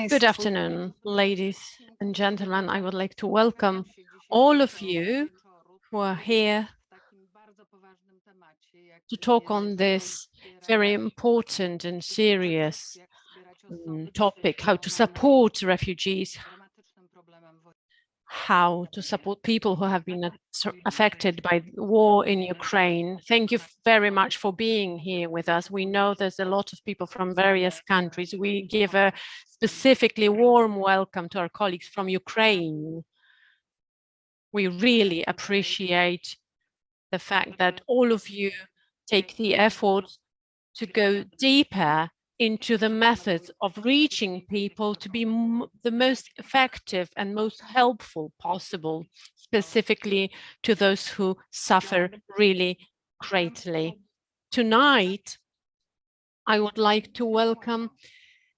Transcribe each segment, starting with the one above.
Good afternoon, ladies and gentlemen. I would like to welcome all of you who are here to talk on this very important and serious topic, how to support refugees, how to support people who have been affected by war in Ukraine. Thank you very much for being here with us. We know there's a lot of people from various countries. We give a specifically warm welcome to our colleagues from Ukraine. We really appreciate the fact that all of you take the effort to go deeper into the methods of reaching people to be the most effective and most helpful possible, specifically to those who suffer really greatly. Tonight, I would like to welcome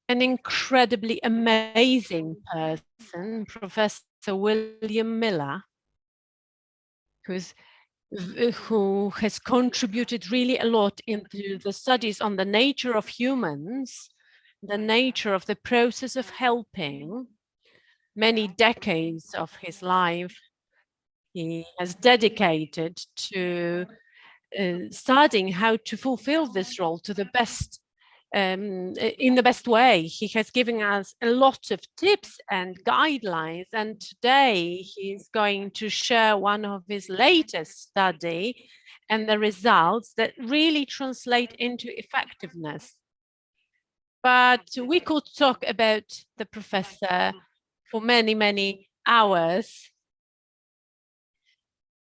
an incredibly amazing person, Professor William Miller, who has contributed really a lot into the studies on the nature of humans, the nature of the process of helping. Many decades of his life he has dedicated to studying how to fulfill this role to the best, in the best way. He has given us a lot of tips and guidelines, and today he's going to share one of his latest study and the results that really translate into effectiveness. But we could talk about the professor for many, many hours,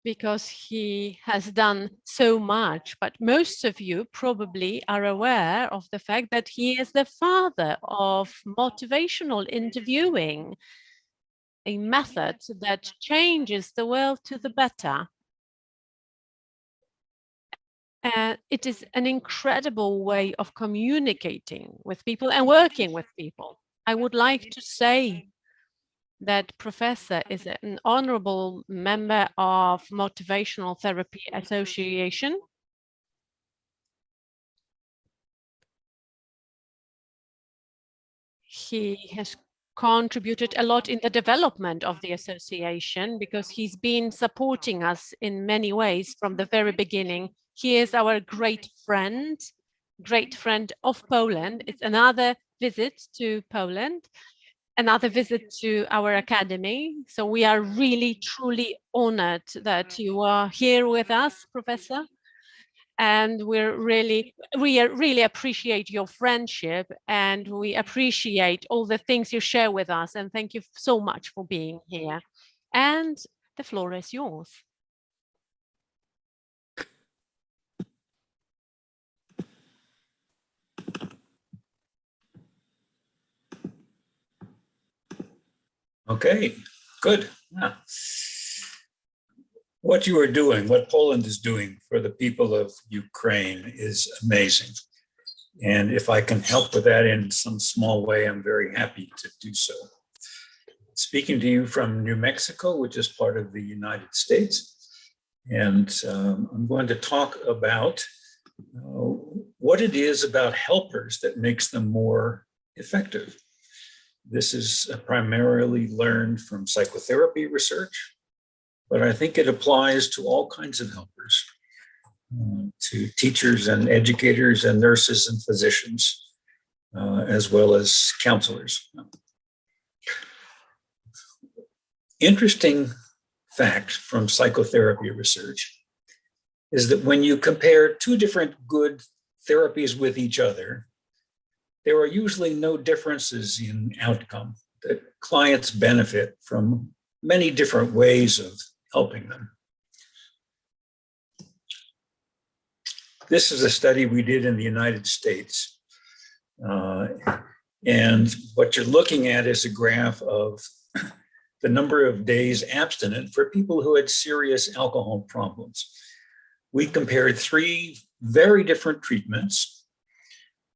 because he has done so much, but most of you probably are aware of the fact that he is the father of motivational interviewing, a method that changes the world to the better. It is an incredible way of communicating with people and working with people. I would like to say that Professor is an honorable member of Motivational Therapy Association. He has contributed a lot in the development of the association because he's been supporting us in many ways from the very beginning. He is our great friend of Poland. It's another visit to Poland, another visit to our academy. So we are really, truly honored that you are here with us, Professor. And we really appreciate your friendship, and we appreciate all the things you share with us. And thank you so much for being here. And the floor is yours. Okay, good. Yeah. What you are doing, what Poland is doing for the people of Ukraine is amazing. And if I can help with that in some small way, I'm very happy to do so. Speaking to you from New Mexico, which is part of the United States. And I'm going to talk about what it is about helpers that makes them more effective. This is primarily learned from psychotherapy research, but I think it applies to all kinds of helpers, to teachers and educators and nurses and physicians, as well as counselors. Interesting fact from psychotherapy research is that when you compare two different good therapies with each other, there are usually no differences in outcome, that clients benefit from many different ways of helping them. This is a study we did in the United States. And what you're looking at is a graph of the number of days abstinent for people who had serious alcohol problems. We compared 3 very different treatments.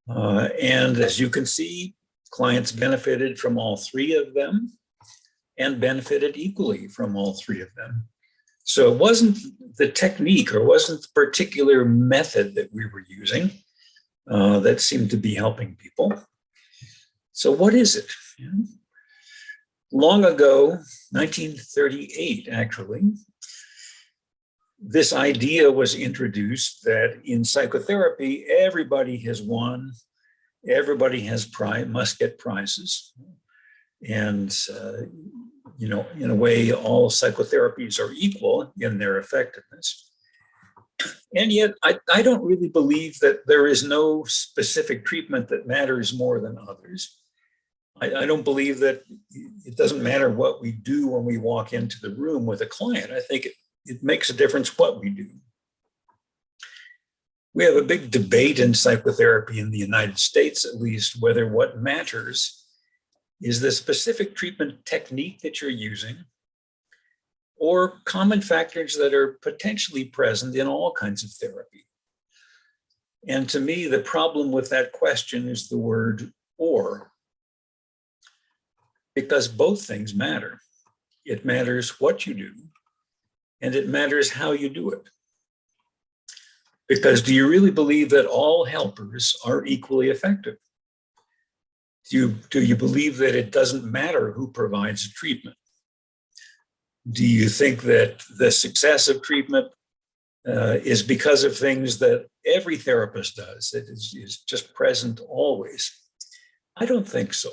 And as you can see, clients benefited from all 3 of them and benefited equally from all 3 of them. So it wasn't the technique or wasn't the particular method that we were using that seemed to be helping people. So what is it? Long ago, 1938, actually, this idea was introduced that in psychotherapy, everybody has won, everybody must get prizes. And, in a way, all psychotherapies are equal in their effectiveness. And yet, I don't really believe that there is no specific treatment that matters more than others. I don't believe that it doesn't matter what we do when we walk into the room with a client. I think it makes a difference what we do. We have a big debate in psychotherapy in the United States, at least, whether what matters is the specific treatment technique that you're using or common factors that are potentially present in all kinds of therapy. And to me, the problem with that question is the word or, because both things matter. It matters what you do, and it matters how you do it. Because do you really believe that all helpers are equally effective? Do you believe that it doesn't matter who provides a treatment? Do you think that the success of treatment is because of things that every therapist does, that is just present always? I don't think so.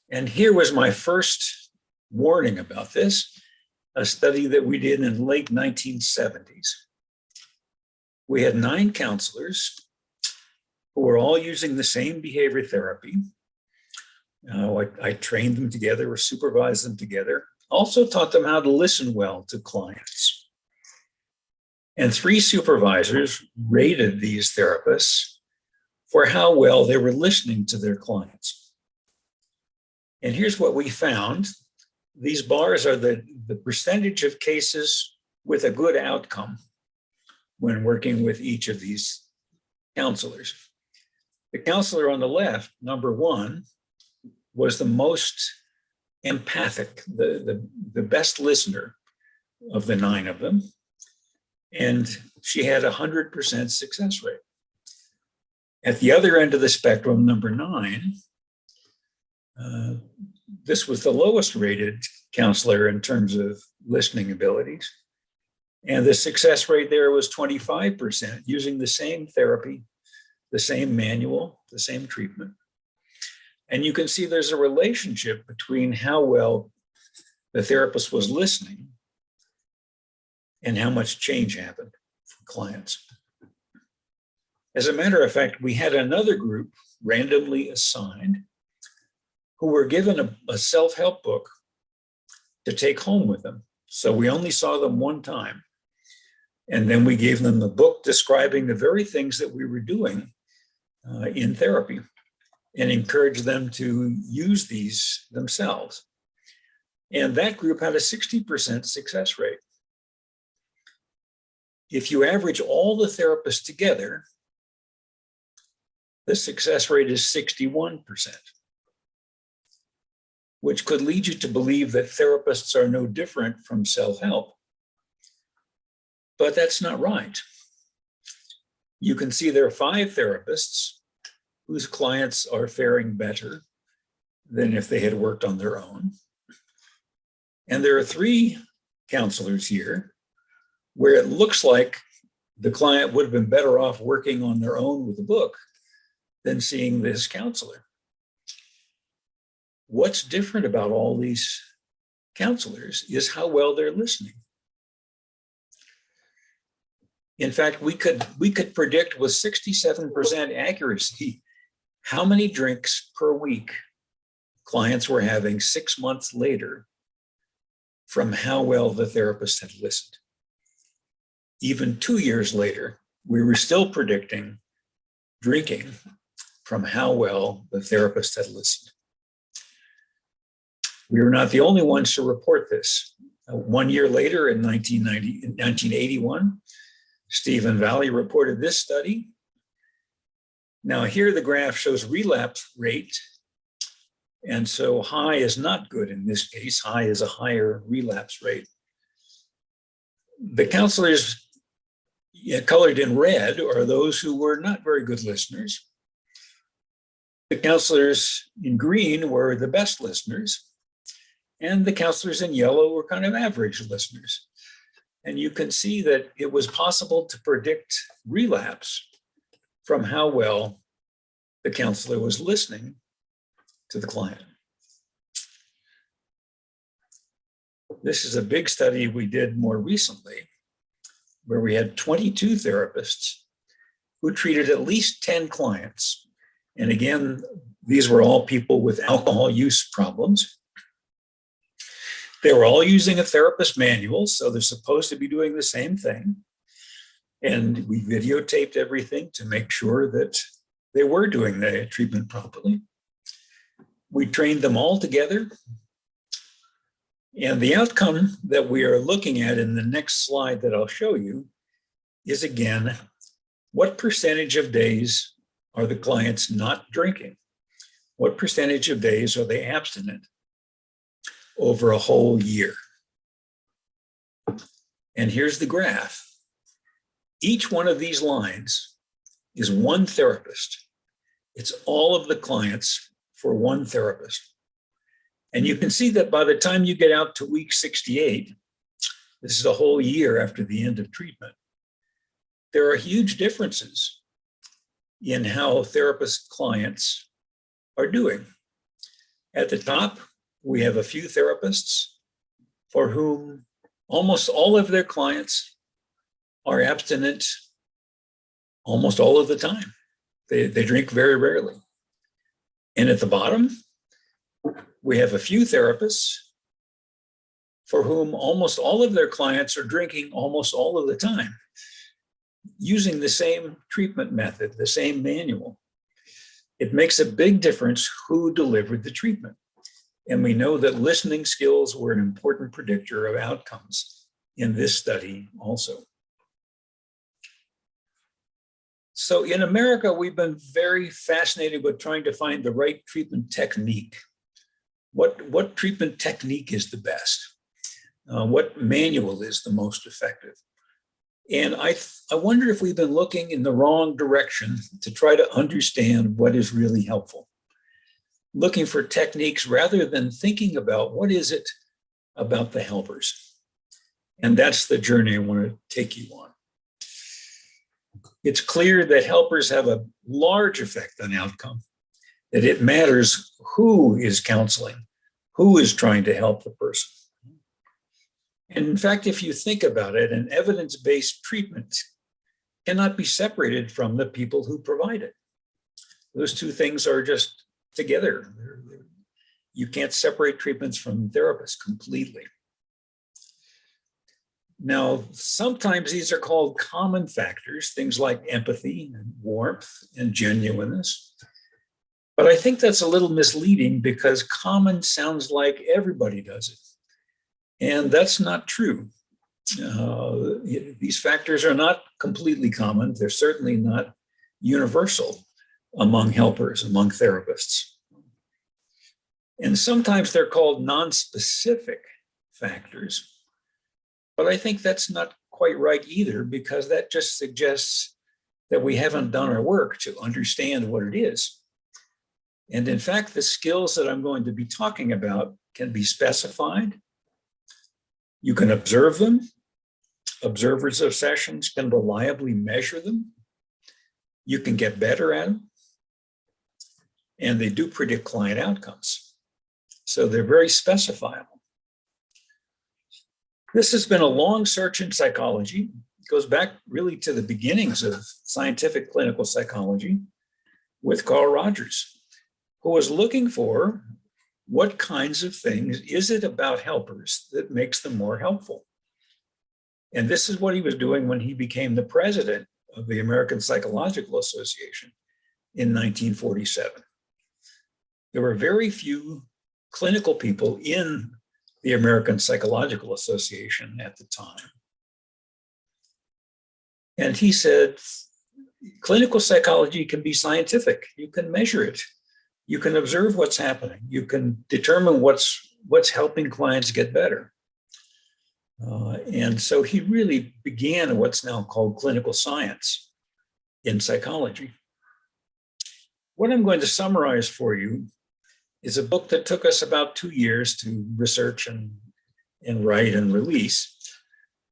And here was my first warning about this, a study that we did in the late 1970s. We had 9 counselors who were all using the same behavior therapy. I trained them together or supervised them together, also taught them how to listen well to clients. And 3 supervisors rated these therapists for how well they were listening to their clients. And here's what we found. These bars are the percentage of cases with a good outcome when working with each of these counselors. The counselor on the left, number 1, was the most empathic, the best listener of the 9 of them. And she had 100% success rate. At the other end of the spectrum, number 9, this was the lowest rated counselor in terms of listening abilities. And the success rate there was 25%, using the same therapy, the same manual, the same treatment. And you can see there's a relationship between how well the therapist was listening and how much change happened for clients. As a matter of fact, we had another group randomly assigned who were given a self-help book to take home with them. So we only saw them one time. And then we gave them the book describing the very things that we were doing in therapy and encouraged them to use these themselves. And that group had a 60% success rate. If you average all the therapists together, the success rate is 61%, which could lead you to believe that therapists are no different from self-help. But that's not right. You can see there are 5 therapists whose clients are faring better than if they had worked on their own. And there are 3 counselors here where it looks like the client would have been better off working on their own with the book than seeing this counselor. What's different about all these counselors is how well they're listening. In fact, we could predict with 67% accuracy how many drinks per week clients were having 6 months later from how well the therapist had listened. Even 2 years later, we were still predicting drinking from how well the therapist had listened. We were not the only ones to report this. 1 year later, in 1981, Stephen Valley reported this study. Now here the graph shows relapse rate. And so high is not good in this case. High is a higher relapse rate. The counselors colored in red are those who were not very good listeners. The counselors in green were the best listeners, and the counselors in yellow were kind of average listeners. And you can see that it was possible to predict relapse from how well the counselor was listening to the client. This is a big study we did more recently, where we had 22 therapists who treated at least 10 clients. And again, these were all people with alcohol use problems. They were all using a therapist manual, so they're supposed to be doing the same thing. And we videotaped everything to make sure that they were doing the treatment properly. We trained them all together. And the outcome that we are looking at in the next slide that I'll show you is, again, what percentage of days are the clients not drinking? What percentage of days are they abstinent over a whole year? And here's the graph. Each one of these lines is one therapist. It's all of the clients for one therapist. And you can see that by the time you get out to week 68, this is a whole year after the end of treatment, there are huge differences in how therapist clients are doing. At the top, we have a few therapists for whom almost all of their clients are abstinent almost all of the time. They drink very rarely. And at the bottom, we have a few therapists for whom almost all of their clients are drinking almost all of the time, using the same treatment method, the same manual. It makes a big difference who delivered the treatment. And we know that listening skills were an important predictor of outcomes in this study also. So in America, we've been very fascinated with trying to find the right treatment technique. What treatment technique is the best? What manual is the most effective? And I wonder if we've been looking in the wrong direction to try to understand what is really helpful. Looking for techniques rather than thinking about what is it about the helpers. And that's the journey I want to take you on. It's clear that helpers have a large effect on outcome, that it matters who is counseling, who is trying to help the person. And in fact, if you think about it, an evidence-based treatment cannot be separated from the people who provide it. Those two things are just together. You can't separate treatments from therapists completely. Now, sometimes these are called common factors, things like empathy and warmth and genuineness. But I think that's a little misleading because common sounds like everybody does it. And that's not true. These factors are not completely common. They're certainly not universal among helpers, among therapists. And sometimes they're called non-specific factors. But I think that's not quite right either, because that just suggests that we haven't done our work to understand what it is. And in fact, the skills that I'm going to be talking about can be specified. You can observe them. Observers of sessions can reliably measure them. You can get better at them. And they do predict client outcomes. So they're very specifiable. This has been a long search in psychology. It goes back really to the beginnings of scientific clinical psychology with Carl Rogers, who was looking for what kinds of things is it about helpers that makes them more helpful. And this is what he was doing when he became the president of the American Psychological Association in 1947. There were very few clinical people in the American Psychological Association at the time. And he said, clinical psychology can be scientific. You can measure it. You can observe what's happening. You can determine what's helping clients get better. And so he really began what's now called clinical science in psychology. what I'm going to summarize for you is a book that took us about 2 years to research and write and release.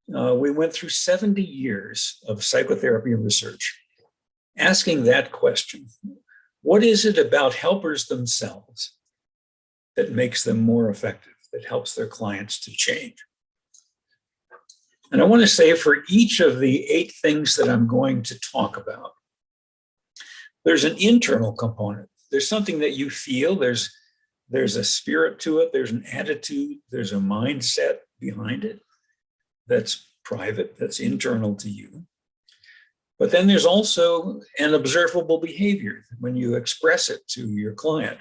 We went through 70 years of psychotherapy research, asking that question: what is it about helpers themselves that makes them more effective, that helps their clients to change? And I want to say, for each of the 8 things that I'm going to talk about, there's an internal component. There's something that you feel, there's a spirit to it, there's an attitude, there's a mindset behind it that's private, that's internal to you. But then there's also an observable behavior when you express it to your client.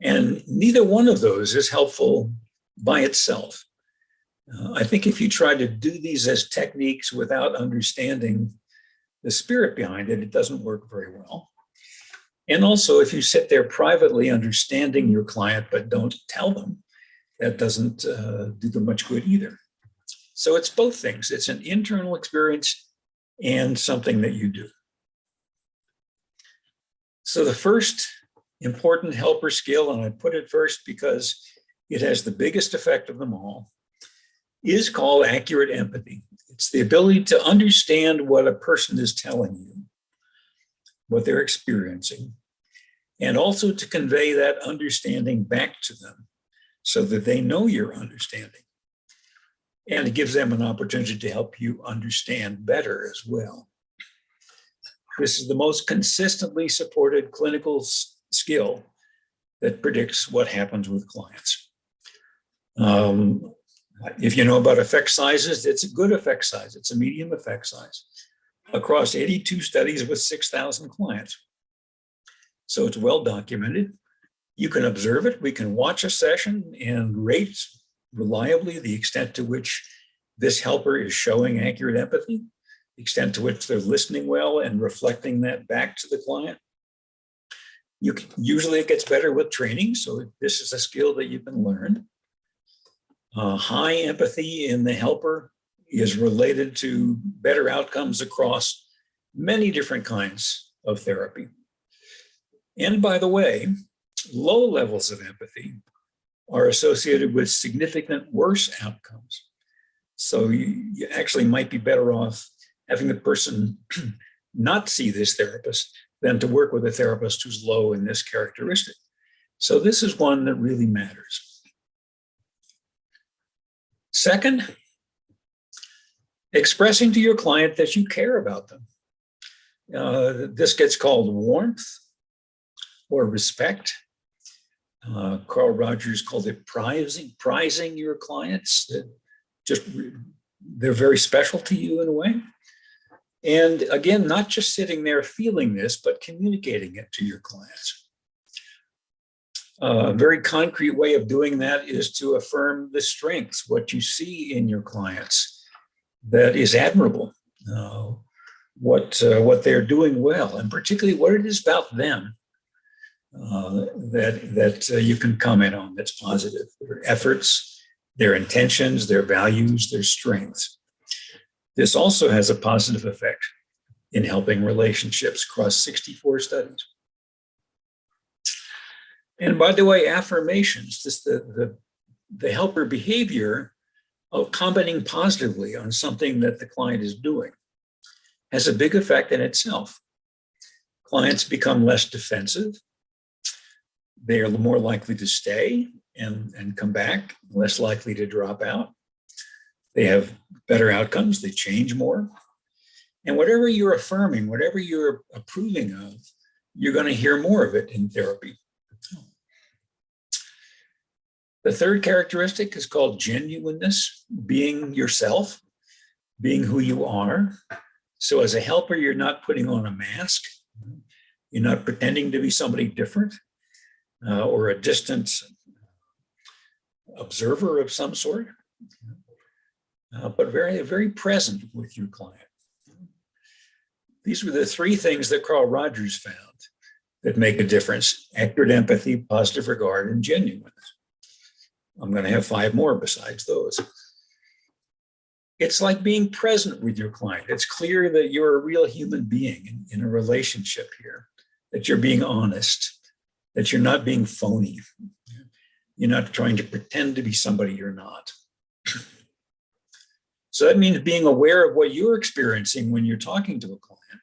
And neither one of those is helpful by itself. I think if you try to do these as techniques without understanding the spirit behind it, it doesn't work very well. And also, if you sit there privately understanding your client but don't tell them, that doesn't do them much good either. So it's both things. It's an internal experience and something that you do. So the first important helper skill, and I put it first because it has the biggest effect of them all, is called accurate empathy. It's the ability to understand what a person is telling you, what they're experiencing, and also to convey that understanding back to them so that they know you're understanding. And it gives them an opportunity to help you understand better as well. This is the most consistently supported clinical skill that predicts what happens with clients. If you know about effect sizes, it's a good effect size. It's a medium effect size across 82 studies with 6,000 clients. So it's well documented. You can observe it. We can watch a session and rate reliably the extent to which this helper is showing accurate empathy, the extent to which they're listening well and reflecting that back to the client. Usually it gets better with training, so this is a skill that you can learn. High empathy in the helper is related to better outcomes across many different kinds of therapy. And by the way, low levels of empathy are associated with significant worse outcomes. So you actually might be better off having the person not see this therapist than to work with a therapist who's low in this characteristic. So this is one that really matters. Second, expressing to your client that you care about them. This gets called warmth or respect. Carl Rogers called it prizing your clients. They're very special to you in a way. And again, not just sitting there feeling this, but communicating it to your clients. A very concrete way of doing that is to affirm the strengths, what you see in your clients that is admirable, what they're doing well, and particularly what it is about them that you can comment on that's positive. Their efforts, their intentions, their values, their strengths. This also has a positive effect in helping relationships across 64 studies. And by the way, affirmations, just the helper behavior of commenting positively on something that the client is doing has a big effect in itself. Clients become less defensive. They are more likely to stay and come back, less likely to drop out. They have better outcomes. They change more. And whatever you're affirming, whatever you're approving of, you're going to hear more of it in therapy. The third characteristic is called genuineness, being yourself, being who you are. So as a helper, you're not putting on a mask. You're not pretending to be somebody different or a distant observer of some sort, but very, very present with your client. These were the three things that Carl Rogers found that make a difference: accurate empathy, positive regard, and genuineness. I'm going to have 5 more besides those. It's like being present with your client. It's clear that you're a real human being in a relationship here, that you're being honest, that you're not being phony. You're not trying to pretend to be somebody you're not. So that means being aware of what you're experiencing when you're talking to a client,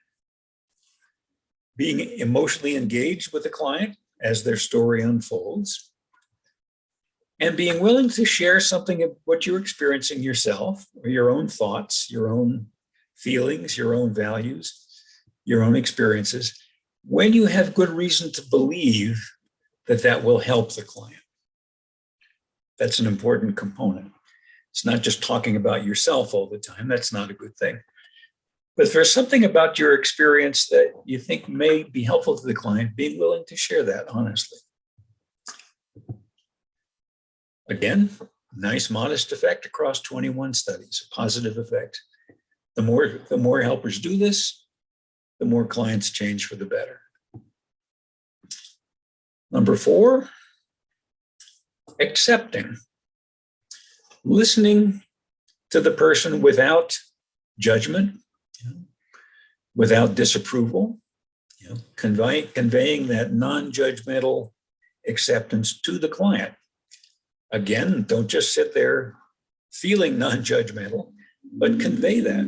being emotionally engaged with the client as their story unfolds, and being willing to share something of what you're experiencing yourself, or your own thoughts, your own feelings, your own values, your own experiences, when you have good reason to believe that that will help the client. That's an important component. It's not just talking about yourself all the time. That's not a good thing. But if there's something about your experience that you think may be helpful to the client, being willing to share that honestly. Again, nice modest effect across 21 studies, a positive effect. The more helpers do this, the more clients change for the better. Number 4, accepting. Listening to the person without judgment, without disapproval, conveying that non-judgmental acceptance to the client. Again, don't just sit there feeling non-judgmental, but convey that.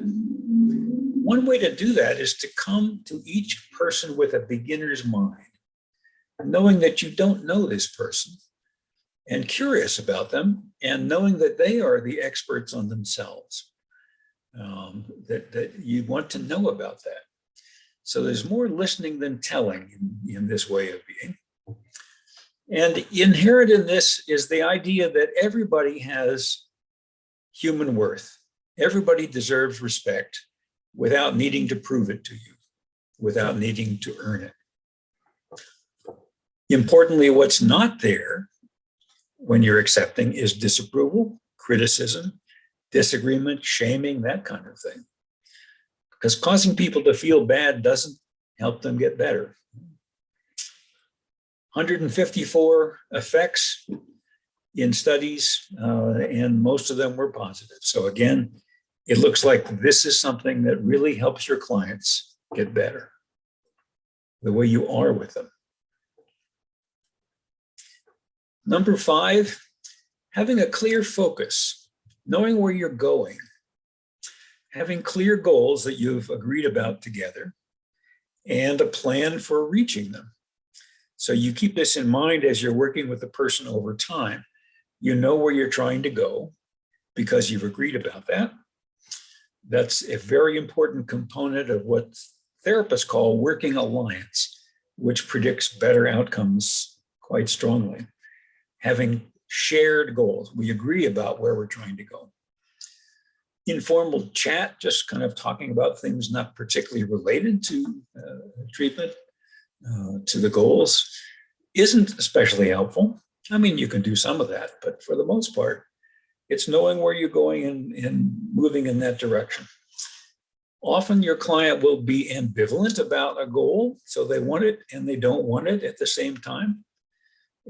One way to do that is to come to each person with a beginner's mind, knowing that you don't know this person, and curious about them, and knowing that they are the experts on themselves, that you want to know about that. So there's more listening than telling in this way of being. And inherent in this is the idea that everybody has human worth. Everybody deserves respect without needing to prove it to you, without needing to earn it. Importantly, what's not there when you're accepting is disapproval, criticism, disagreement, shaming, that kind of thing. Because causing people to feel bad doesn't help them get better. 154 effects in studies, and most of them were positive. So again, it looks like this is something that really helps your clients get better, the way you are with them. Number 5, having a clear focus, knowing where you're going, having clear goals that you've agreed about together, and a plan for reaching them. So you keep this in mind as you're working with the person over time. You know where you're trying to go because you've agreed about that. That's a very important component of what therapists call working alliance, which predicts better outcomes quite strongly. Having shared goals, we agree about where we're trying to go. Informal chat, just kind of talking about things not particularly related to treatment, to the goals, isn't especially helpful. I mean, you can do some of that, but for the most part, it's knowing where you're going and moving in that direction. Often your client will be ambivalent about a goal, so they want it and they don't want it at the same time.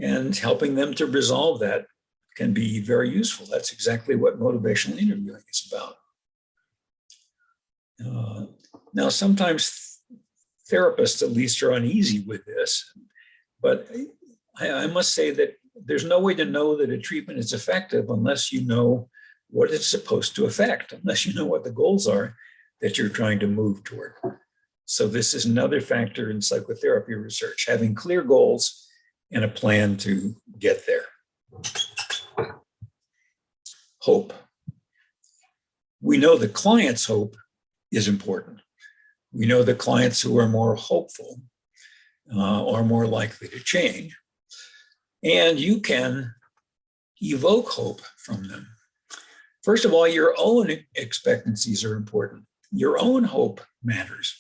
And helping them to resolve that can be very useful. That's exactly what motivational interviewing is about. Now, sometimes therapists, at least, are uneasy with this, but I must say that there's no way to know that a treatment is effective unless you know what it's supposed to affect, unless you know what the goals are that you're trying to move toward. So this is another factor in psychotherapy research, having clear goals and a plan to get there. Hope. We know the client's hope is important. We know the clients who are more hopeful are more likely to change. And you can evoke hope from them. First of all, your own expectancies are important. Your own hope matters.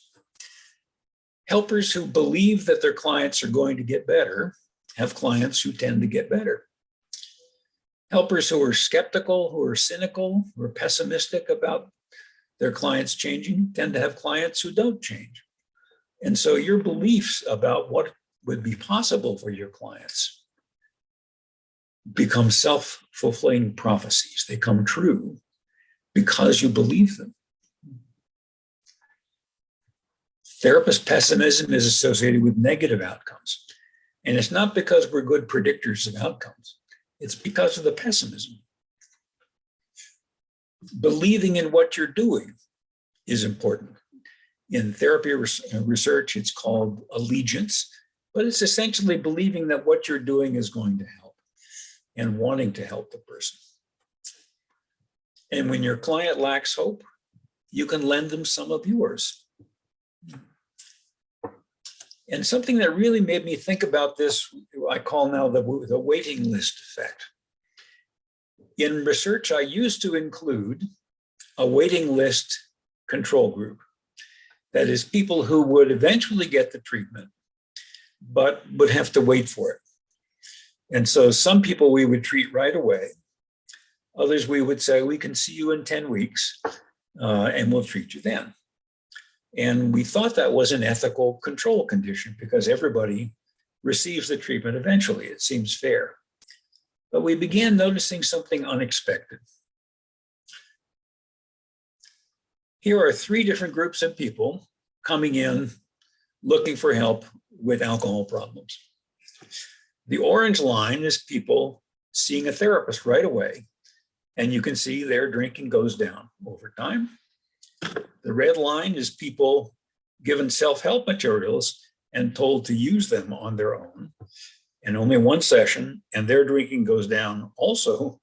Helpers who believe that their clients are going to get better have clients who tend to get better. Helpers who are skeptical, who are cynical, who are pessimistic about their clients changing tend to have clients who don't change. And so your beliefs about what would be possible for your clients become self-fulfilling prophecies. They come true because you believe them. Therapist pessimism is associated with negative outcomes. And it's not because we're good predictors of outcomes. It's because of the pessimism. Believing in what you're doing is important. In therapy research, it's called allegiance, but it's essentially believing that what you're doing is going to help and wanting to help the person. And when your client lacks hope, you can lend them some of yours. And something that really made me think about this, I call now the waiting list effect. In research, I used to include a waiting list control group. That is, people who would eventually get the treatment, but would have to wait for it. And so some people we would treat right away. Others we would say, we can see you in 10 weeks and we'll treat you then. And we thought that was an ethical control condition because everybody receives the treatment eventually. It seems fair. But we began noticing something unexpected. Here are 3 different groups of people coming in looking for help with alcohol problems. The orange line is people seeing a therapist right away, and you can see their drinking goes down over time. The red line is people given self-help materials and told to use them on their own, and only one session, and their drinking goes down also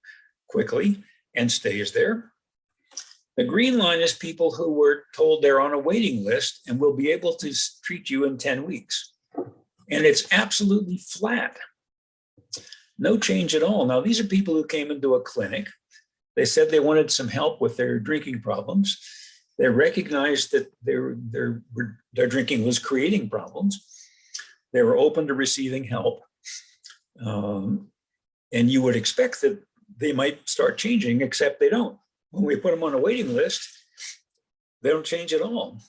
quickly and stays there. The green line is people who were told they're on a waiting list and will be able to treat you in 10 weeks. And it's absolutely flat. No change at all. Now, these are people who came into a clinic. They said they wanted some help with their drinking problems. They recognized that their drinking was creating problems. They were open to receiving help. And you would expect that they might start changing, except they don't. When we put them on a waiting list, they don't change at all.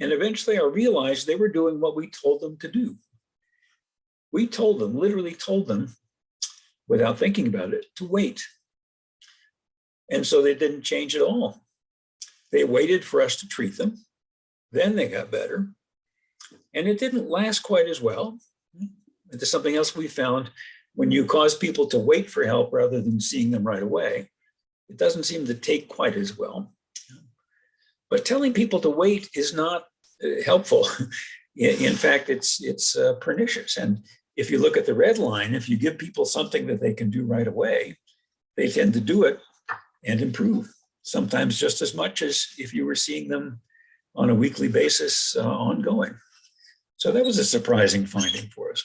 And eventually I realized they were doing what we told them to do. We told them, literally told them, without thinking about it, to wait. And so they didn't change at all. They waited for us to treat them. Then they got better. And it didn't last quite as well. There's something else we found. When you cause people to wait for help rather than seeing them right away, it doesn't seem to take quite as well. But telling people to wait is not helpful. In fact, it's pernicious. And if you look at the red line, if you give people something that they can do right away, they tend to do it and improve, sometimes just as much as if you were seeing them on a weekly basis ongoing. So that was a surprising finding for us.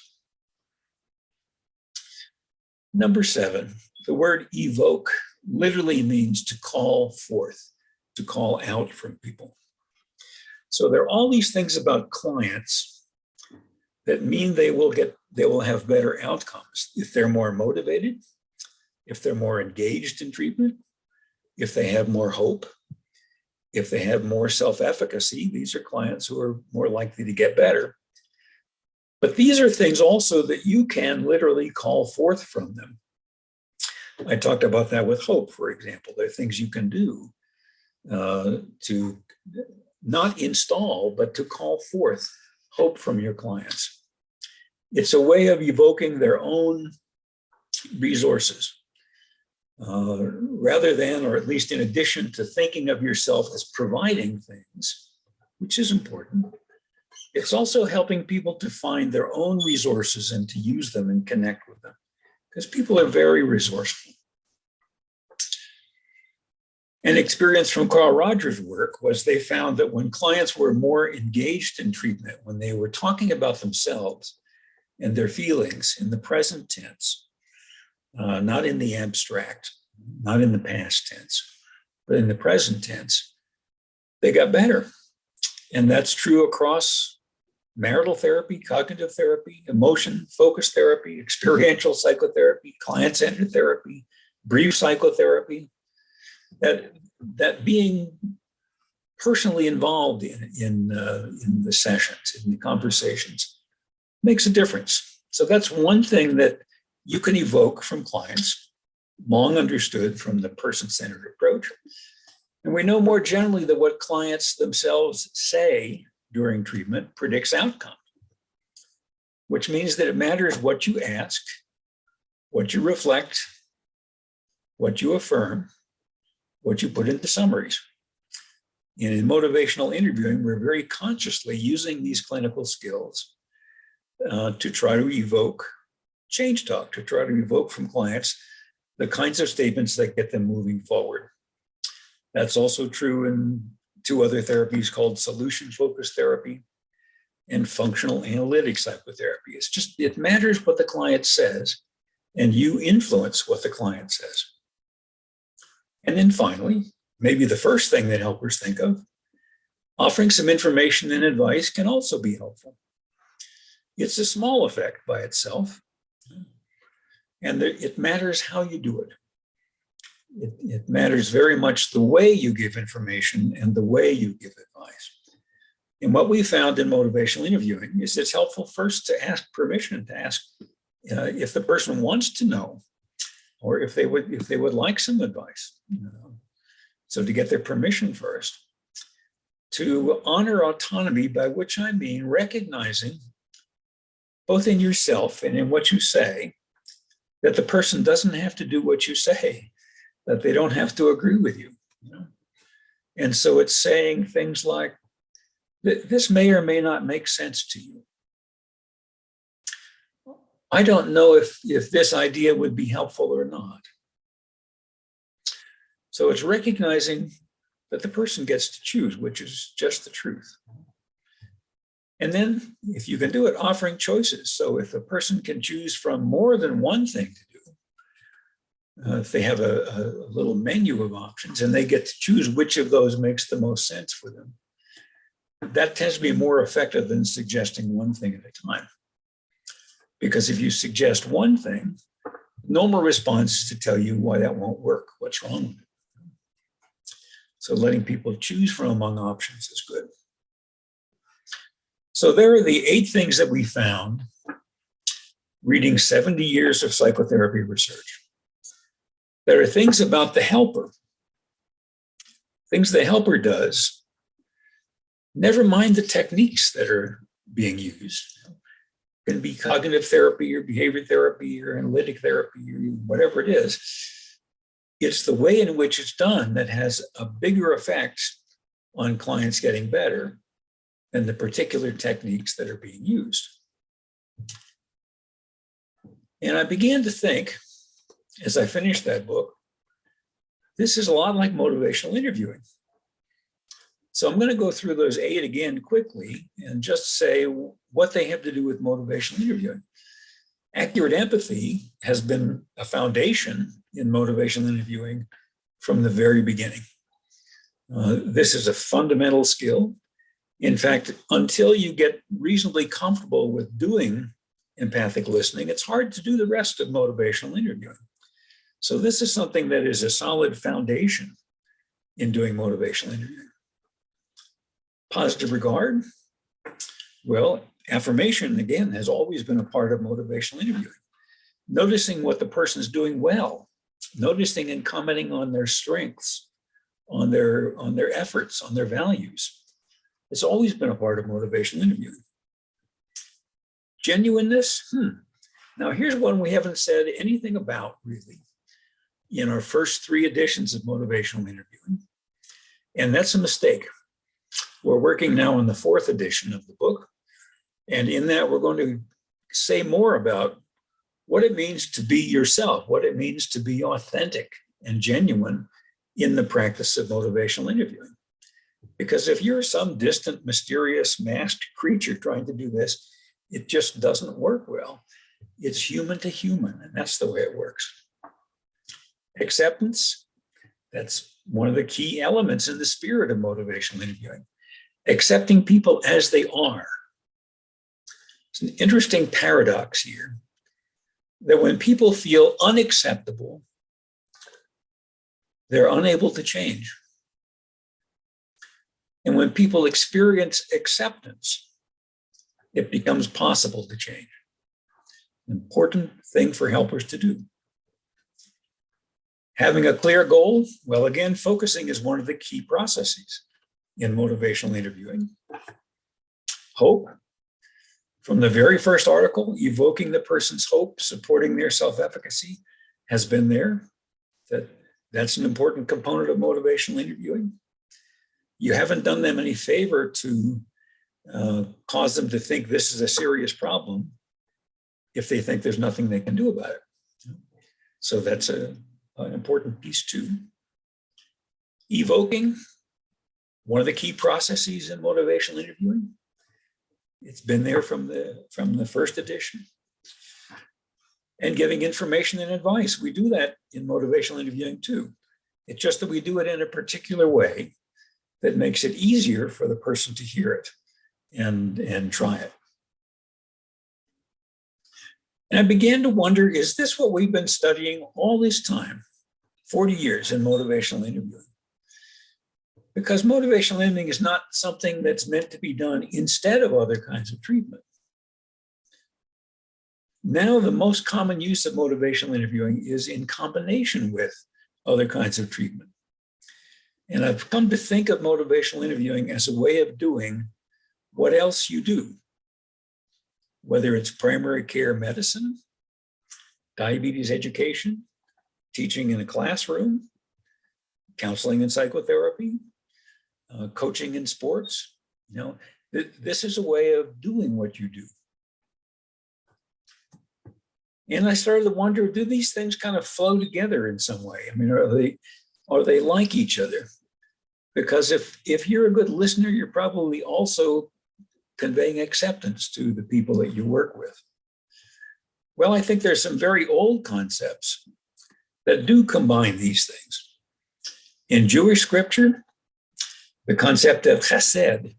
Number 7, the word evoke literally means to call forth, to call out from people. So there are all these things about clients that mean they will have better outcomes if they're more motivated, if they're more engaged in treatment, if they have more hope, if they have more self-efficacy. These are clients who are more likely to get better. But these are things also that you can literally call forth from them. I talked about that with hope, for example. There are things you can do to not install, but to call forth hope from your clients. It's a way of evoking their own resources rather than, or at least in addition to thinking of yourself as providing things, which is important. It's also helping people to find their own resources and to use them and connect with them, because people are very resourceful. An experience from Carl Rogers' work was they found that when clients were more engaged in treatment, when they were talking about themselves and their feelings in the present tense, not in the abstract, not in the past tense, but in the present tense, they got better. And that's true across marital therapy, cognitive therapy, emotion-focused therapy, experiential psychotherapy, client-centered therapy, brief psychotherapy. That being personally involved in the sessions, in the conversations, makes a difference. So that's one thing that you can evoke from clients, long understood from the person-centered approach. And we know more generally that what clients themselves say during treatment predicts outcome, which means that it matters what you ask, what you reflect, what you affirm, what you put into summaries. And in motivational interviewing, we're very consciously using these clinical skills to try to evoke change talk, to try to evoke from clients the kinds of statements that get them moving forward. That's also true in two other therapies called solution-focused therapy and functional analytic psychotherapy. It matters what the client says, and you influence what the client says. And then finally, maybe the first thing that helpers think of, offering some information and advice can also be helpful. It's a small effect by itself, and it matters how you do it. It matters very much the way you give information and the way you give advice. And what we found in motivational interviewing is it's helpful first to ask permission, to ask if the person wants to know, or if they would like some advice. So to get their permission first, to honor autonomy, by which I mean recognizing both in yourself and in what you say that the person doesn't have to do what you say, that they don't have to agree with you. And so it's saying things like, this may or may not make sense to you. I don't know if this idea would be helpful or not. So it's recognizing that the person gets to choose, which is just the truth. And then, if you can do it, offering choices. So if a person can choose from more than one thing to do, if they have a little menu of options and they get to choose which of those makes the most sense for them, that tends to be more effective than suggesting one thing at a time. Because if you suggest one thing, normal response is to tell you why that won't work, what's wrong with it. So letting people choose from among options is good. So there are the 8 things that we found reading 70 years of psychotherapy research. There are things about the helper, things the helper does, never mind the techniques that are being used. It can be cognitive therapy or behavior therapy or analytic therapy or whatever it is. It's the way in which it's done that has a bigger effect on clients getting better than the particular techniques that are being used. And I began to think, as I finished that book, this is a lot like motivational interviewing. So I'm going to go through those 8 again quickly and just say what they have to do with motivational interviewing. Accurate empathy has been a foundation in motivational interviewing from the very beginning. This is a fundamental skill. In fact, until you get reasonably comfortable with doing empathic listening, it's hard to do the rest of motivational interviewing. So this is something that is a solid foundation in doing motivational interviewing. Positive regard. Well, affirmation, again, has always been a part of motivational interviewing. Noticing what the person's doing well, noticing and commenting on their strengths, on their efforts, on their values. It's always been a part of motivational interviewing. Genuineness. Now, here's one we haven't said anything about, really, in our first 3 editions of motivational interviewing. And that's a mistake. We're working now on the 4th edition of the book. And in that, we're going to say more about what it means to be yourself, what it means to be authentic and genuine in the practice of motivational interviewing. Because if you're some distant, mysterious, masked creature trying to do this, it just doesn't work well. It's human to human, and that's the way it works. Acceptance, that's one of the key elements in the spirit of motivational interviewing. Accepting people as they are. It's an interesting paradox here that when people feel unacceptable, they're unable to change. And when people experience acceptance, it becomes possible to change. An important thing for helpers to do. Having a clear goal, well, again, focusing is one of the key processes in motivational interviewing. Hope, from the very first article, evoking the person's hope, supporting their self-efficacy, has been there. That's an important component of motivational interviewing. You haven't done them any favor to cause them to think this is a serious problem if they think there's nothing they can do about it. So that's an important piece too. Evoking, one of the key processes in motivational interviewing. It's been there from the first edition. And giving information and advice. We do that in motivational interviewing too. It's just that we do it in a particular way that makes it easier for the person to hear it and try it. And I began to wonder, is this what we've been studying all this time, 40 years in motivational interviewing? Because motivational interviewing is not something that's meant to be done instead of other kinds of treatment. Now, the most common use of motivational interviewing is in combination with other kinds of treatment. And I've come to think of motivational interviewing as a way of doing what else you do, whether it's primary care medicine, diabetes education, teaching in a classroom, counseling and psychotherapy, coaching in sports. This is a way of doing what you do. And I started to wonder, do these things kind of flow together in some way? I mean, are they like each other? Because if you're a good listener, you're probably also conveying acceptance to the people that you work with. Well, I think there's some very old concepts that do combine these things. In Jewish scripture, the concept of chesed,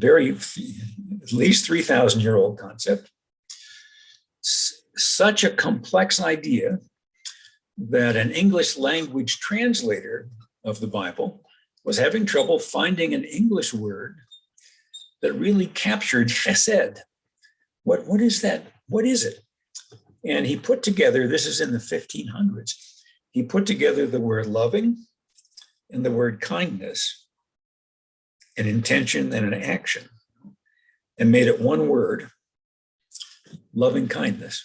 at least 3,000-year-old concept, such a complex idea that an English language translator of the Bible was having trouble finding an English word that really captured chesed. What is that? What is it? And he put together, this is in the 1500s, he put together the word loving and the word kindness, an intention and an action, and made it one word, loving kindness.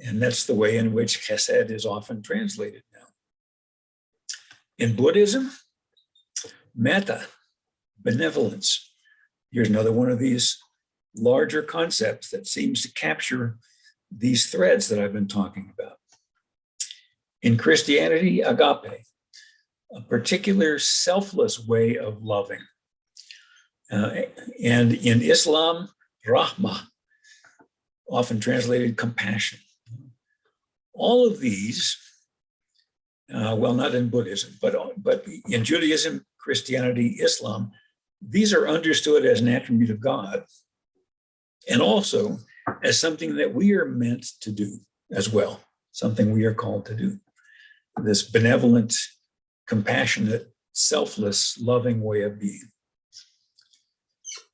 And that's the way in which chesed is often translated now. In Buddhism, metta, benevolence. Here's another one of these larger concepts that seems to capture these threads that I've been talking about. In Christianity, agape, a particular selfless way of loving. And in Islam, rahmah, often translated compassion. All of these, well, not in Buddhism, but in Judaism, Christianity, Islam, these are understood as an attribute of God, and also as something that we are meant to do as well, something we are called to do. This benevolent, compassionate, selfless, loving way of being.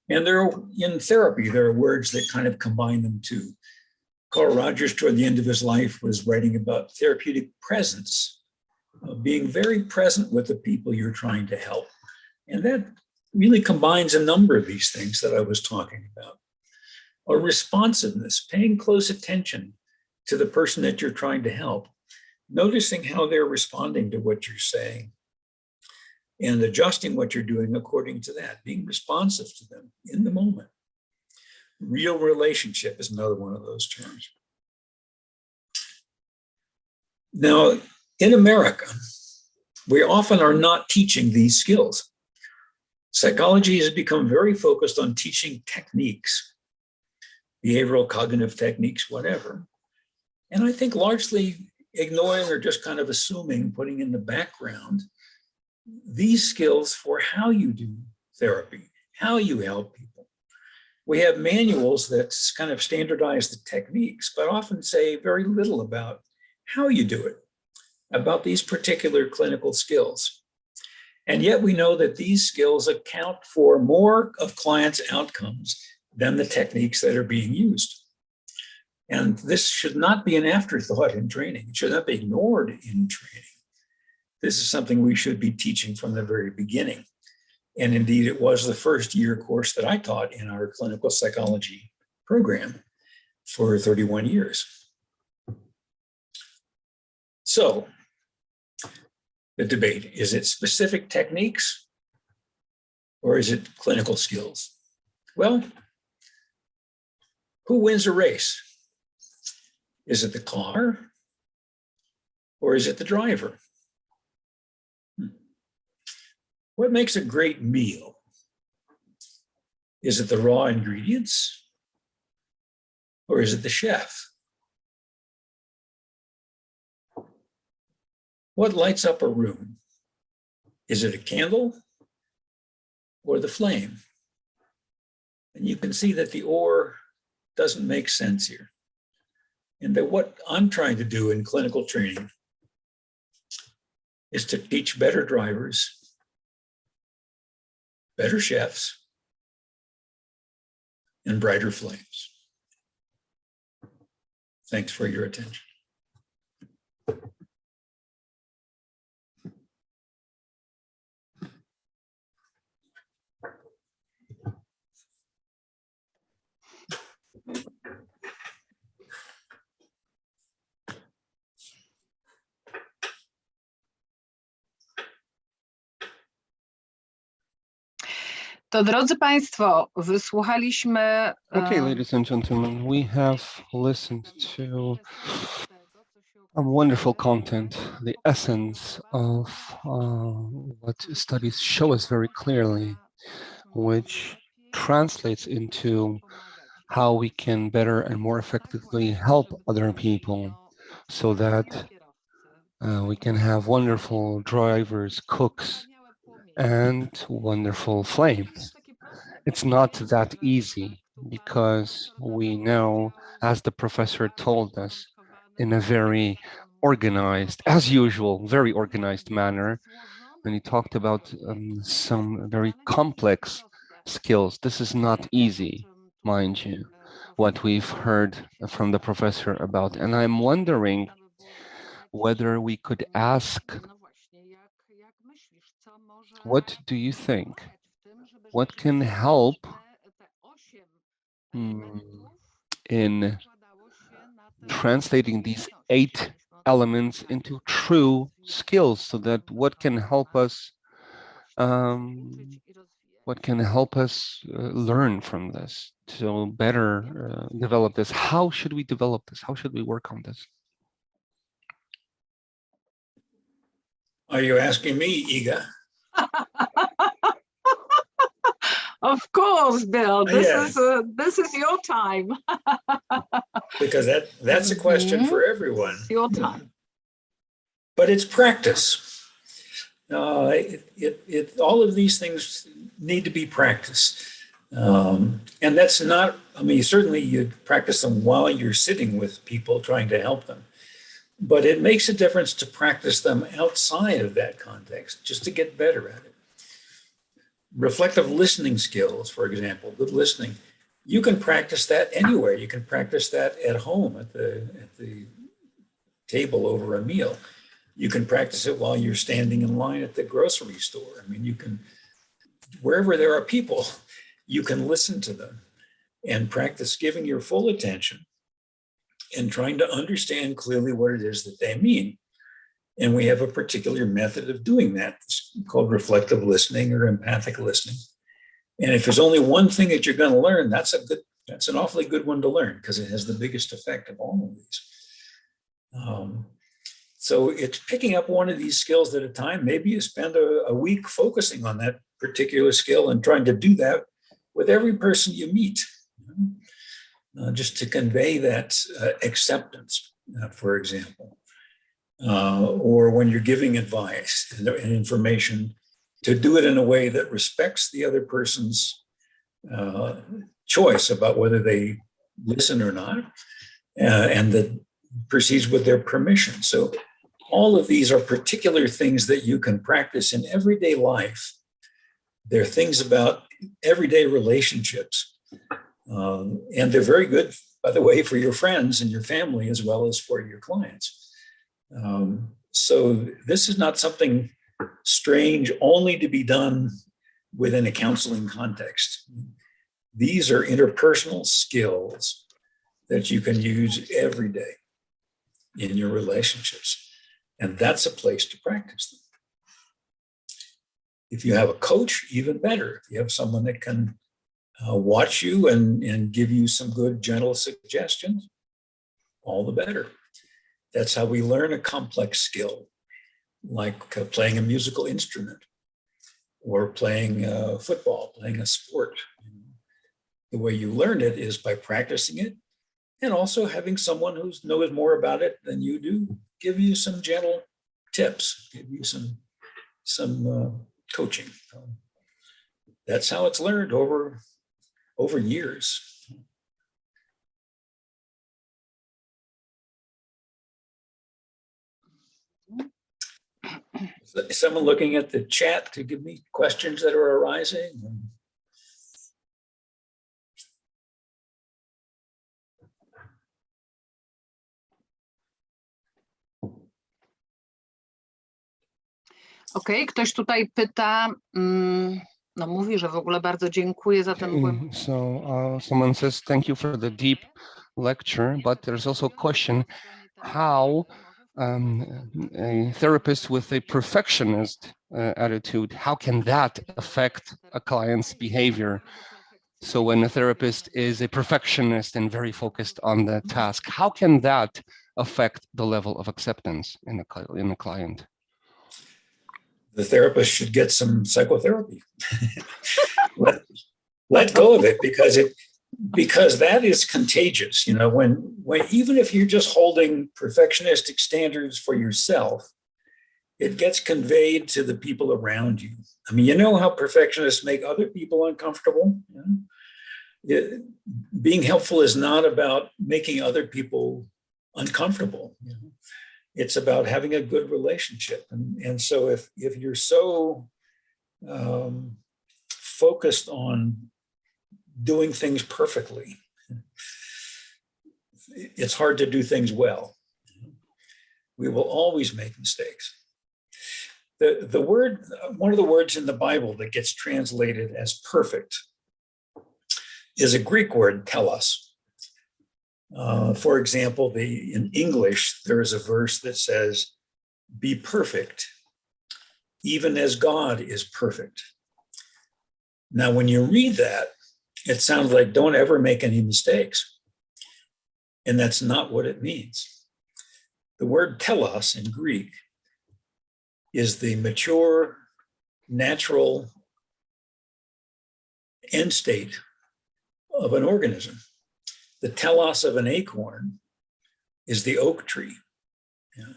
And in therapy, there are words that kind of combine them too. Carl Rogers, toward the end of his life, was writing about therapeutic presence, being very present with the people you're trying to help. And that really combines a number of these things that I was talking about. Or responsiveness, paying close attention to the person that you're trying to help, noticing how they're responding to what you're saying, and adjusting what you're doing according to that, being responsive to them in the moment. Real relationship is another one of those terms. Now, in America, we often are not teaching these skills. Psychology has become very focused on teaching techniques, behavioral cognitive techniques, whatever. And I think largely ignoring or just kind of assuming, putting in the background, these skills for how you do therapy, how you help people. We have manuals that kind of standardize the techniques, but often say very little about how you do it, about these particular clinical skills. And yet we know that these skills account for more of clients' outcomes than the techniques that are being used. And this should not be an afterthought in training. It should not be ignored in training. This is something we should be teaching from the very beginning. And indeed, it was the first year course that I taught in our clinical psychology program for 31 years. So, the debate, is it specific techniques or is it clinical skills? Well, who wins a race? Is it the car or is it the driver? What makes a great meal? Is it the raw ingredients or is it the chef? What lights up a room? Is it a candle or the flame? And you can see that the or doesn't make sense here. And that what I'm trying to do in clinical training is to teach better drivers, better chefs, and brighter flames. Thanks for your attention. To drodzy Państwo, wysłuchaliśmy. Okay, ladies and gentlemen, we have listened to wonderful content, the essence of what studies show us very clearly, which translates into how we can better and more effectively help other people so that we can have wonderful drivers, cooks, and wonderful flames. It's not that easy because we know, as the professor told us, in a very organized, as usual, very organized manner, when he talked about some very complex skills. This is not easy, mind you, what we've heard from the professor about. And I'm wondering whether we could ask, what do you think? What can help in translating these 8 elements into true skills, so that what can help us learn from this to better develop this? How should we develop this? How should we work on this? Are you asking me, Iga? Of course, Bill. This Yes. this is your time. Because that's a question for everyone. It's your time. But it's practice. All of these things need to be practiced. And that's not, I mean, certainly you practice them while you're sitting with people trying to help them. But it makes a difference to practice them outside of that context, just to get better at it. Reflective listening skills, for example, good listening, you can practice that anywhere. You can practice that at home, at the table over a meal. You can practice it while you're standing in line at the grocery store. I mean, you can, wherever there are people, you can listen to them and practice giving your full attention and trying to understand clearly what it is that they mean. And we have a particular method of doing that. It's called reflective listening or empathic listening. And if there's only one thing that you're going to learn, that's an awfully good one to learn, because it has the biggest effect of all of these. So it's picking up one of these skills at a time. Maybe you spend a week focusing on that particular skill and trying to do that with every person you meet, just to convey that acceptance, for example. Or when you're giving advice and information, to do it in a way that respects the other person's choice about whether they listen or not, and that proceeds with their permission. So all of these are particular things that you can practice in everyday life. They're things about everyday relationships, and they're very good by the way, for your friends and your family, as well as for your clients. So this is not something strange only to be done within a counseling context. These are interpersonal skills that you can use every day in your relationships. And that's a place to practice them. If you have a coach, even better. If you have someone that can watch you and give you some good, gentle suggestions, all the better. That's how we learn a complex skill, like playing a musical instrument or playing football, playing a sport. The way you learn it is by practicing it and also having someone who knows more about it than you do give you some gentle tips, give you some coaching. That's how it's learned over years. Is someone looking at the chat to give me questions that are arising? Okej, ktoś tutaj pyta, no mówi, że w ogóle bardzo dziękuję za ten głęboki. So someone says, thank you for the deep lecture, but there's also a question, how a therapist with a perfectionist attitude, how can that affect a client's behavior? So when a therapist is a perfectionist and very focused on the task, how can that affect the level of acceptance in the client? The therapist should get some psychotherapy. let go of it because that is contagious. You know, when even if you're just holding perfectionistic standards for yourself, it gets conveyed to the people around you. I mean, you know how perfectionists make other people uncomfortable? Being helpful is not about making other people uncomfortable. You know? It's about having a good relationship. And so if you're so focused on doing things perfectly, it's hard to do things well. We will always make mistakes. The word, one of the words in the Bible that gets translated as perfect is a Greek word, telos. For example, in English, there is a verse that says, be perfect, even as God is perfect. Now, when you read that, it sounds like don't ever make any mistakes. And that's not what it means. The word telos in Greek is the mature, natural end state of an organism. The telos of an acorn is the oak tree, you know,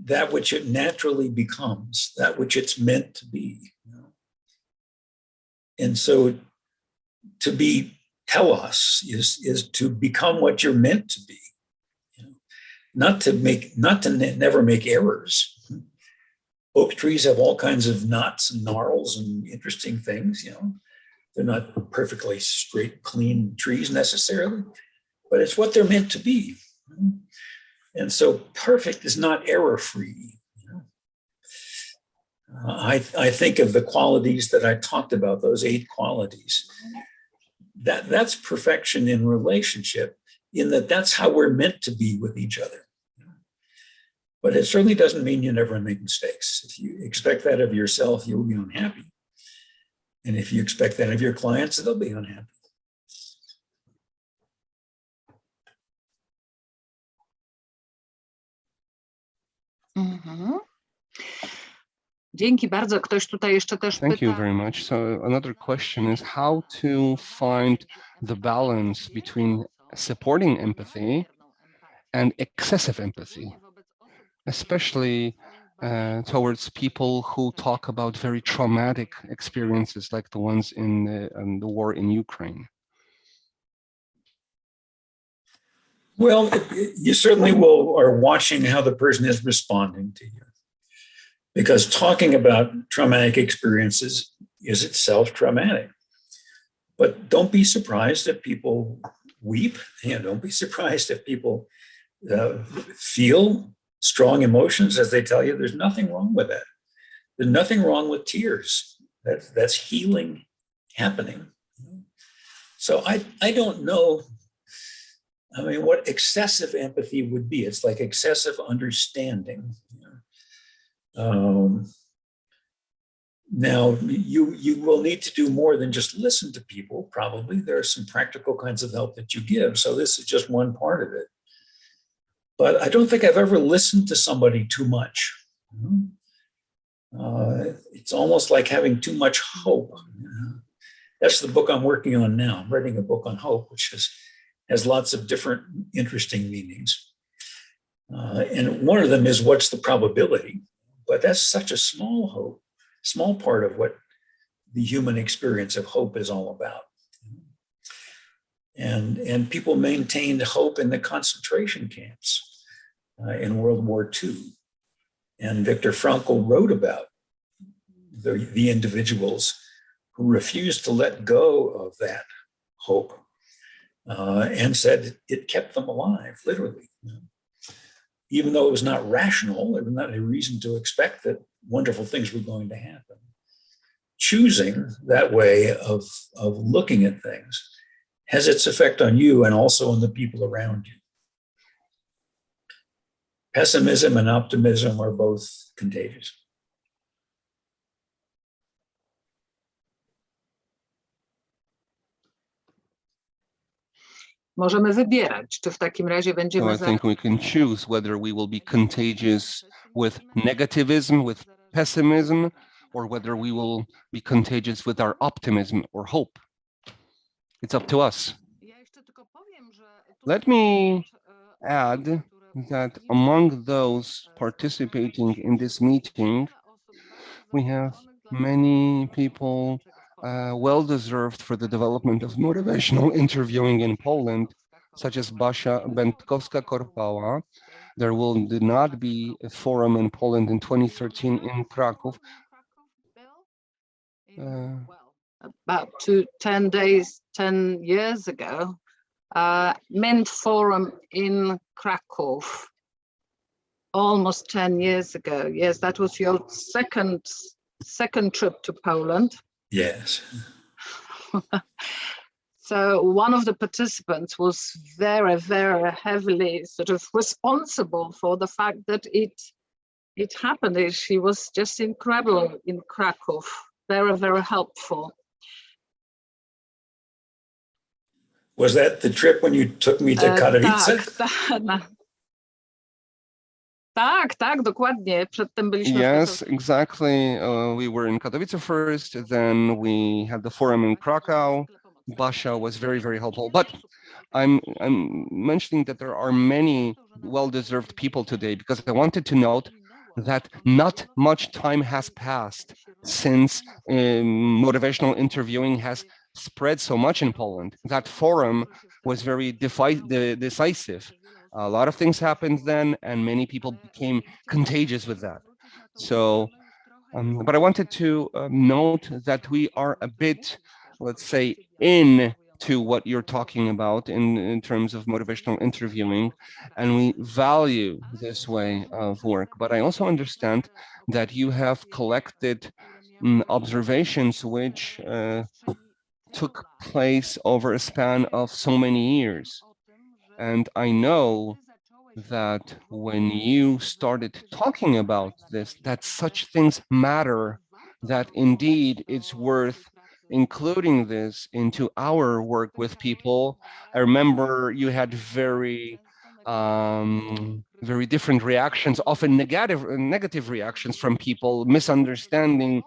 that which it naturally becomes, that which it's meant to be. You know? And so to be telos is to become what you're meant to be, you know? not to never make errors. Oak trees have all kinds of knots and gnarls and interesting things, you know. They're not perfectly straight, clean trees necessarily, but it's what they're meant to be. And so perfect is not error-free. I think of the qualities that I talked about, those 8 qualities. That's perfection in relationship, in that's how we're meant to be with each other. But it certainly doesn't mean you never make mistakes. If you expect that of yourself, you'll be unhappy. And if you expect that of your clients, they'll be unhappy. Dzięki bardzo. Ktoś tutaj jeszcze też Thank you pyta. very much. So another question is how to find the balance between supporting empathy and excessive empathy, especially towards people who talk about very traumatic experiences like the ones in the war in Ukraine. Well, you certainly are watching how the person is responding to you. Because talking about traumatic experiences is itself traumatic. But don't be surprised that people weep. Don't be surprised if people feel strong emotions as they tell you. There's nothing wrong with that. There's nothing wrong with tears. That's healing happening. So I don't know. I mean, what excessive empathy would be. It's like excessive understanding. Now, you will need to do more than just listen to people, probably. There are some practical kinds of help that you give. So this is just one part of it. But I don't think I've ever listened to somebody too much. It's almost like having too much hope. That's the book I'm working on now. I'm writing a book on hope, which has lots of different interesting meanings. And one of them is, what's the probability? But that's such a small part of what the human experience of hope is all about. And people maintained hope in the concentration camps in World War II. And Viktor Frankl wrote about the individuals who refused to let go of that hope and said it kept them alive, literally. Even though it was not rational, there was not a reason to expect that wonderful things were going to happen. Choosing that way of looking at things has its effect on you and also on the people around you. Pessimism and optimism are both contagious. Możemy wybierać, czy w takim razie So będziemy I think we can choose whether we will be contagious with negativism, with pessimism, or whether we will be contagious with our optimism or hope. It's up to us. Let me add that among those participating in this meeting, we have many people well-deserved for the development of motivational interviewing in Poland, such as Basia Będkowska-Korpała. There will not be a forum in Poland in 2013 in Kraków. about 10 years ago, MENT Forum in Krakow, almost 10 years ago. Yes, that was your second trip to Poland. Yes. So one of the participants was very, very heavily sort of responsible for the fact that it happened. She was just incredible in Krakow, very, very helpful. Was that the trip when you took me to Katowice? Tak, dokładnie. Przedtem byliśmy. Yes, exactly. We were in Katowice first, then we had the forum in Krakow. Basia was very, very helpful. But I'm mentioning that there are many well-deserved people today because I wanted to note that not much time has passed since motivational interviewing has spread so much in Poland. That forum was very decisive. A lot of things happened then, and many people became contagious with that. So, but I wanted to note that we are a bit, let's say, into what you're talking about in terms of motivational interviewing, and we value this way of work. But I also understand that you have collected observations which took place over a span of so many years. And I know that when you started talking about this, that such things matter, that indeed it's worth including this into our work with people. I remember you had very different reactions, often negative reactions from people, misunderstanding.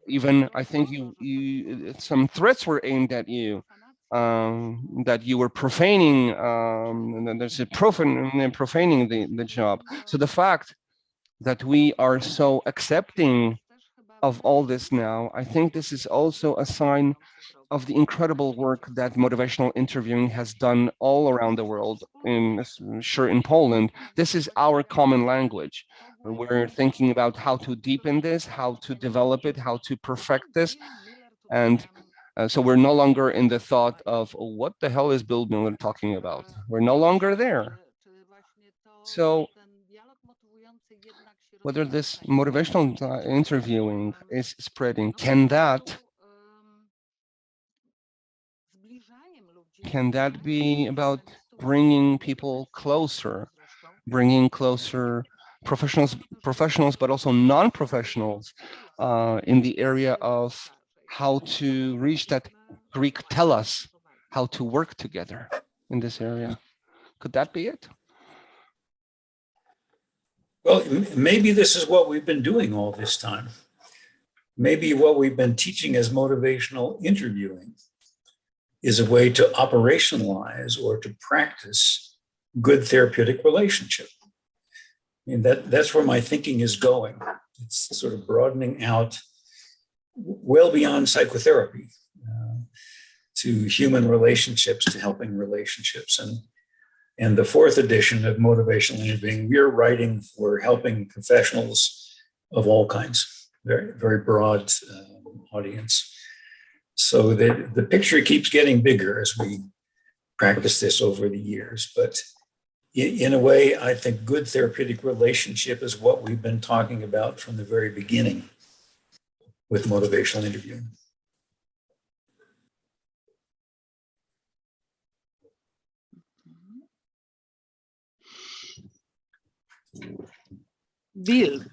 Even I think you some threats were aimed at you, that you were profaning. There's a profaning the job. So the fact that we are so accepting of all this now, I think this is also a sign of the incredible work that motivational interviewing has done all around the world, in Poland. This is our common language. We're thinking about how to deepen this, how to develop it, how to perfect this. And So we're no longer in the thought of what the hell is Bill Miller talking about. We're no longer there. So whether this motivational interviewing is spreading, can that be about bringing people closer, professionals, but also non-professionals in the area of how to reach that Greek telos, how to work together in this area? Could that be it? Well, maybe this is what we've been doing all this time. Maybe what we've been teaching as motivational interviewing is a way to operationalize or to practice good therapeutic relationship. I mean, that's where my thinking is going. It's sort of broadening out well beyond psychotherapy to human relationships, to helping relationships. And the fourth edition of Motivational Interviewing, we're writing for helping professionals of all kinds, very, very broad audience. So the picture keeps getting bigger as we practice this over the years. But in a way, I think good therapeutic relationship is what we've been talking about from the very beginning with motivational interviewing. Bill,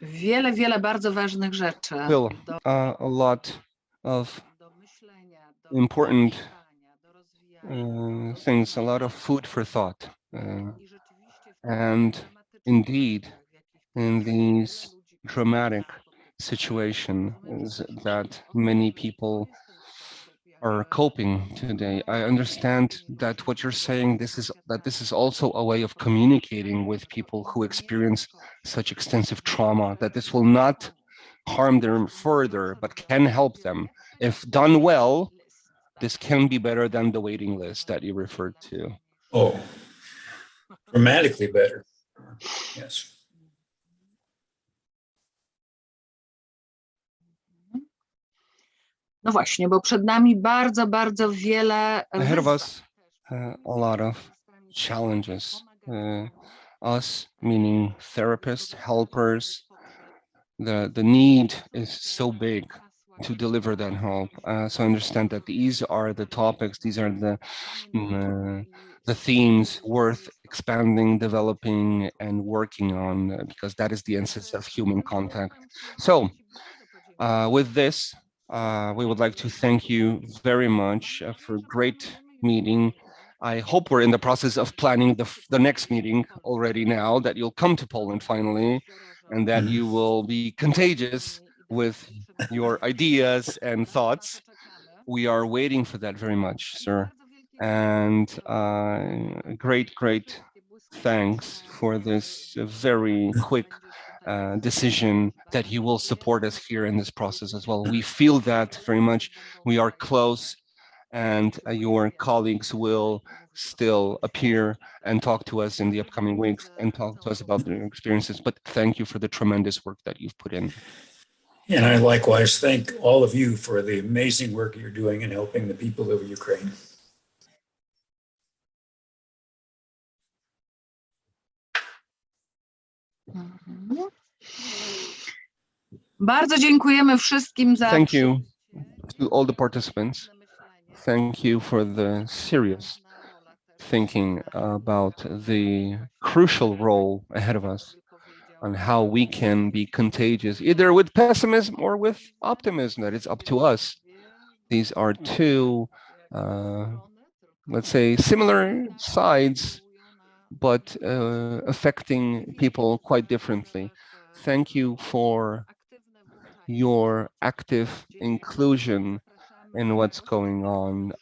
wiele bardzo ważnych rzeczy. Bill, a lot of important things, a lot of food for thought. And indeed, in these dramatic situations that many people are coping today, I understand that what you're saying, this is also a way of communicating with people who experience such extensive trauma, that this will not harm them further, but can help them. If done well, this can be better than the waiting list that you referred to. Oh, dramatically better. Yes. No właśnie, bo przed nami bardzo wiele Ahead of wyzwań. us, a lot of challenges. Us, meaning therapists, helpers, the need is so big to deliver that help. So I understand that these are the topics, these are the themes worth expanding, developing, and working on, because that is the essence of human contact. So with this, we would like to thank you very much for a great meeting. I hope we're in the process of planning the next meeting already now, that you'll come to Poland finally, and that you will be contagious with your ideas and thoughts. We are waiting for that very much, sir. And great thanks for this very quick decision that you will support us here in this process as well. We feel that very much. We are close, and your colleagues will still appear and talk to us in the upcoming weeks and talk to us about their experiences. But thank you for the tremendous work that you've put in. And I likewise thank all of you for the amazing work you're doing in helping the people of Ukraine. Bardzo dziękujemy wszystkim za... Thank you to all the participants. Thank you for the serious thinking about the crucial role ahead of us on how we can be contagious, either with pessimism or with optimism. That it's up to us. These are two, let's say, similar sides, but affecting people quite differently. Thank you for your active inclusion in what's going on.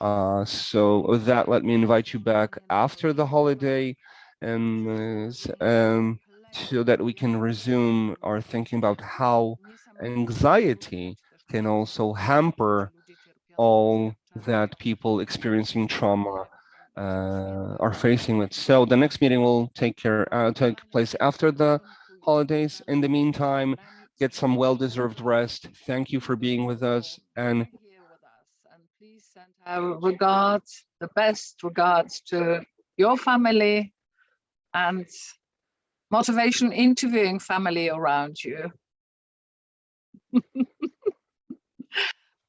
So with that, let me invite you back after the holiday, and so that we can resume our thinking about how anxiety can also hamper all that people experiencing trauma are facing with. So the next meeting will take place after the holidays. In the meantime, get some well-deserved rest. Thank you for being with us, and send our regards, the best regards to your family and Motivational Interviewing family around you.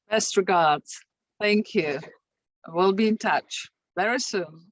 Best regards. Thank you. We'll be in touch very soon.